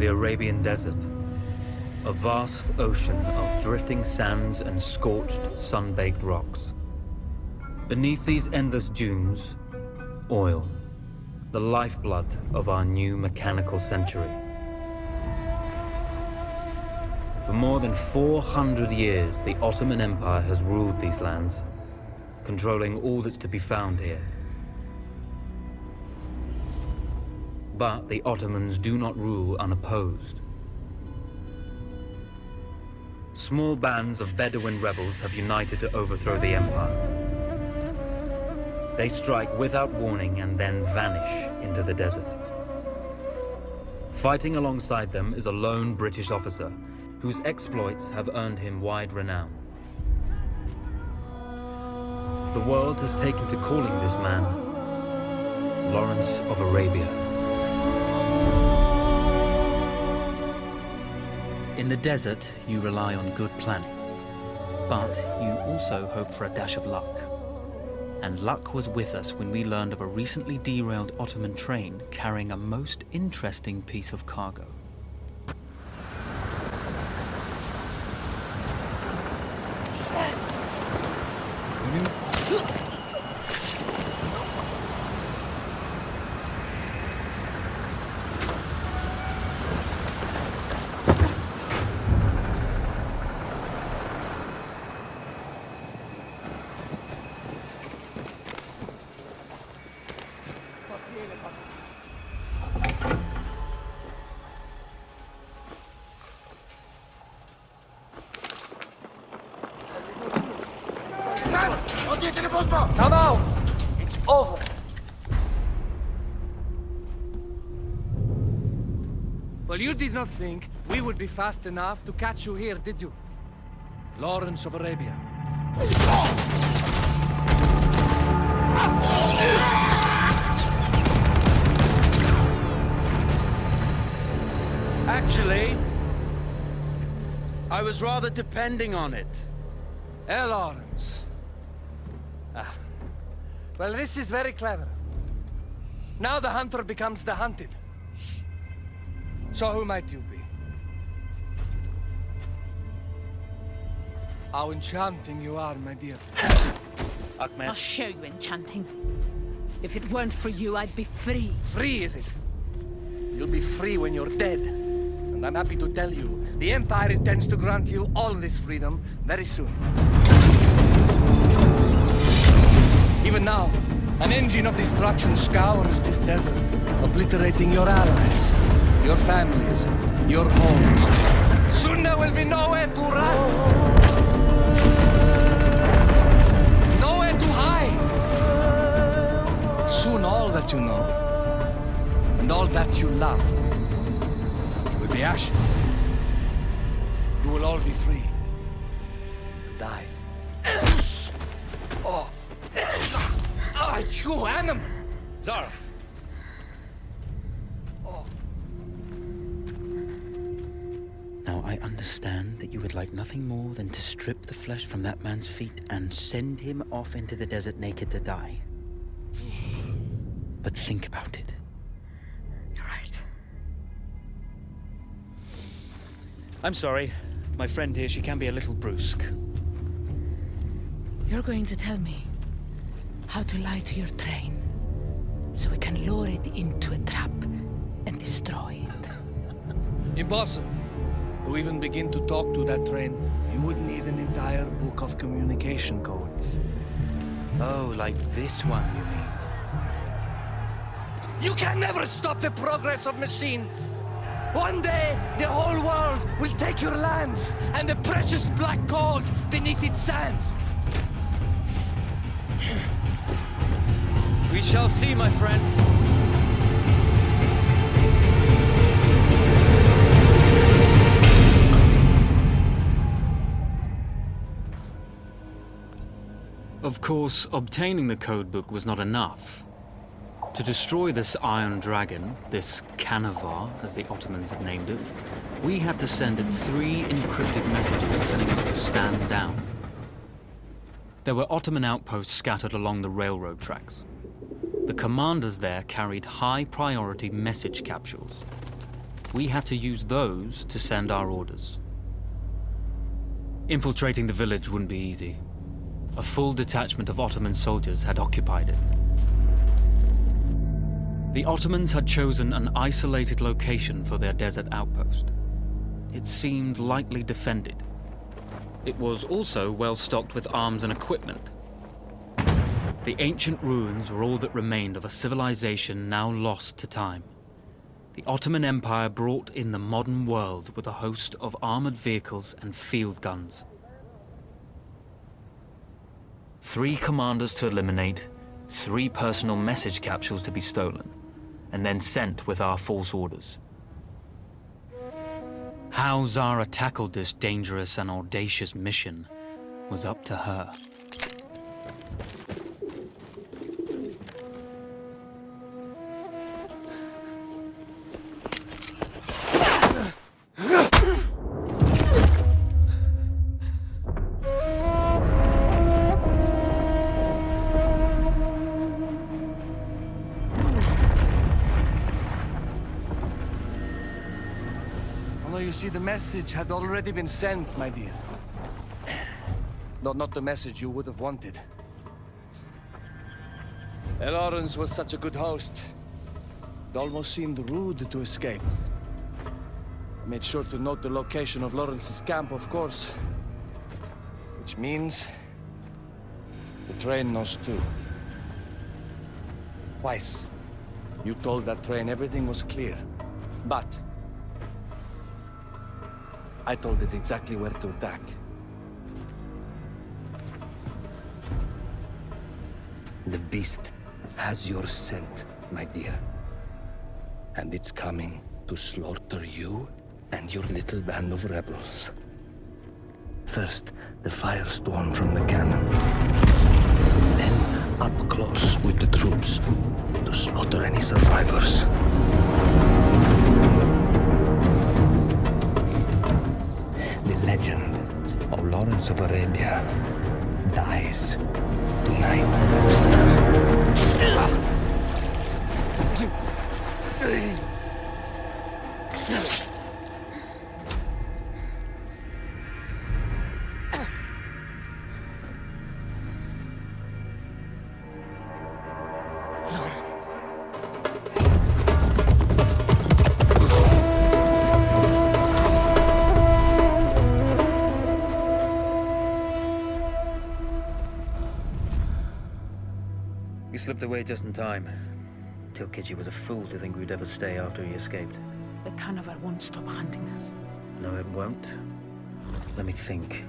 the Arabian Desert, a vast ocean of drifting sands and scorched, sun-baked rocks. Beneath these endless dunes, oil, the lifeblood of our new mechanical century. For more than 400 years, the Ottoman Empire has ruled these lands, controlling all that's to be found here. But the Ottomans do not rule unopposed. Small bands of Bedouin rebels have united to overthrow the empire. They strike without warning and then vanish into the desert. Fighting alongside them is a lone British officer whose exploits have earned him wide renown. The world has taken to calling this man Lawrence of Arabia. In the desert, you rely on good planning, but you also hope for a dash of luck. And luck was with us when we learned of a recently derailed Ottoman train carrying a most interesting piece of cargo. No, it's over. Well, you did not think we would be fast enough to catch you here, did you? Lawrence of Arabia. Actually, I was rather depending on it. Lawrence. Well, this is very clever. Now the hunter becomes the hunted. So who might you be? How enchanting you are, my dear. Ahmed. I'll show you enchanting. If it weren't for you, I'd be free. Free, is it? You'll be free when you're dead. And I'm happy to tell you, the Empire intends to grant you all this freedom very soon. Even now, an engine of destruction scours this desert, obliterating your allies, your families, your homes. Soon there will be nowhere to run. Nowhere to hide. Soon all that you know, and all that you love, will be ashes. You will all be free to die. Oh. Ah, you animal! Zara. Oh. Now I understand that you would like nothing more than to strip the flesh from that man's feet and send him off into the desert naked to die. But think about it. You're right. I'm sorry. My friend here, she can be a little brusque. You're going to tell me how to lie to your train, so we can lure it into a trap and destroy it. Impossible. To even begin to talk to that train, you would need an entire book of communication codes. Oh, like this one, you mean? You can never stop the progress of machines! One day, the whole world will take your lands and the precious black gold beneath its sands. We shall see, my friend. Of course, obtaining the codebook was not enough. To destroy this Iron Dragon, this Canavar, as the Ottomans have named it, we had to send it 3 encrypted messages telling it to stand down. There were Ottoman outposts scattered along the railroad tracks. The commanders there carried high-priority message capsules. we had to use those to send our orders. Infiltrating the village wouldn't be easy. A full detachment of Ottoman soldiers had occupied it. The Ottomans had chosen an isolated location for their desert outpost. It seemed lightly defended. It was also well stocked with arms and equipment. The ancient ruins were all that remained of a civilization now lost to time. The Ottoman Empire brought in the modern world with a host of armored vehicles and field guns. 3 commanders to eliminate, 3 personal message capsules to be stolen, and then sent with our false orders. How Zara tackled this dangerous and audacious mission was up to her. You see, the message had already been sent, my dear. Not the message you would have wanted. Lawrence was such a good host. It almost seemed rude to escape. I made sure to note the location of Lawrence's camp, of course. Which means the train knows too. Twice, you told that train everything was clear. But I told it exactly where to attack. The beast has your scent, my dear. And it's coming to slaughter you and your little band of rebels. First, the firestorm from the cannon. Then, up close with the troops to slaughter any survivors. The legend of Lawrence of Arabia dies tonight. We slipped away just in time. Tilkitchi was a fool to think we'd ever stay after he escaped. The Canavar won't stop hunting us. No, it won't. Let me think.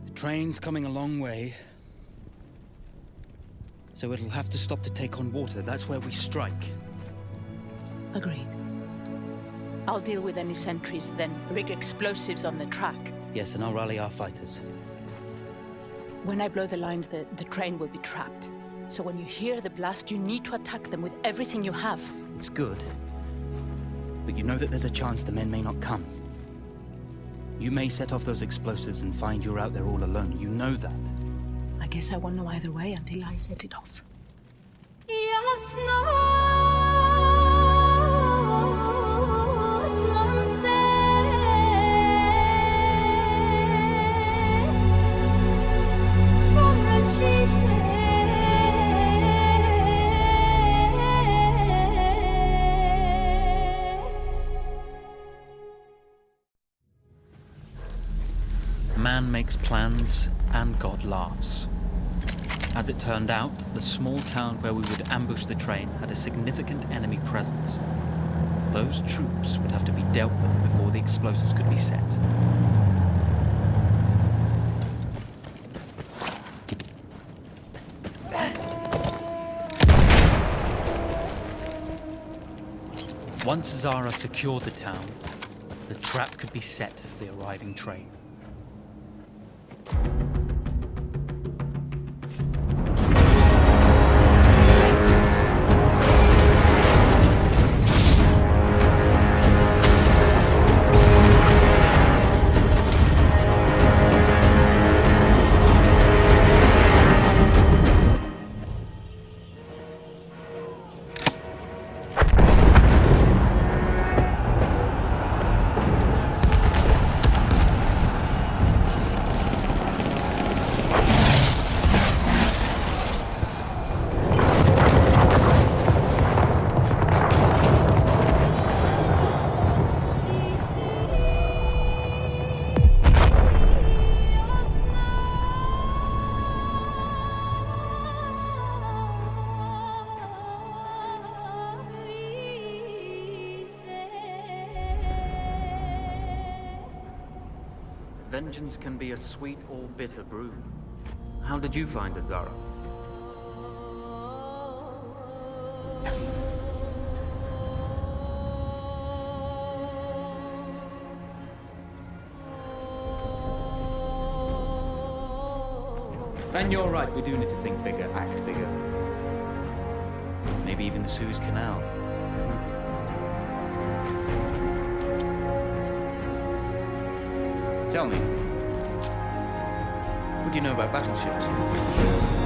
The train's coming a long way. So it'll have to stop to take on water. That's where we strike. Agreed. I'll deal with any sentries, then rig explosives on the track. Yes, and I'll rally our fighters. When I blow the lines, the train will be trapped. So when you hear the blast, you need to attack them with everything you have. It's good. But you know that there's a chance the men may not come. You may set off those explosives and find you're out there all alone. You know that. I guess I won't know either way until I set it off. Man makes plans, and God laughs. As it turned out, the small town where we would ambush the train had a significant enemy presence. Those troops would have to be dealt with before the explosives could be set. Once Zara secured the town, the trap could be set for the arriving train. Vengeance can be a sweet or bitter brew. How did you find it, Zara? And you're right, we do need to think bigger, act bigger. Maybe even the Suez Canal. Tell me, what do you know about battleships?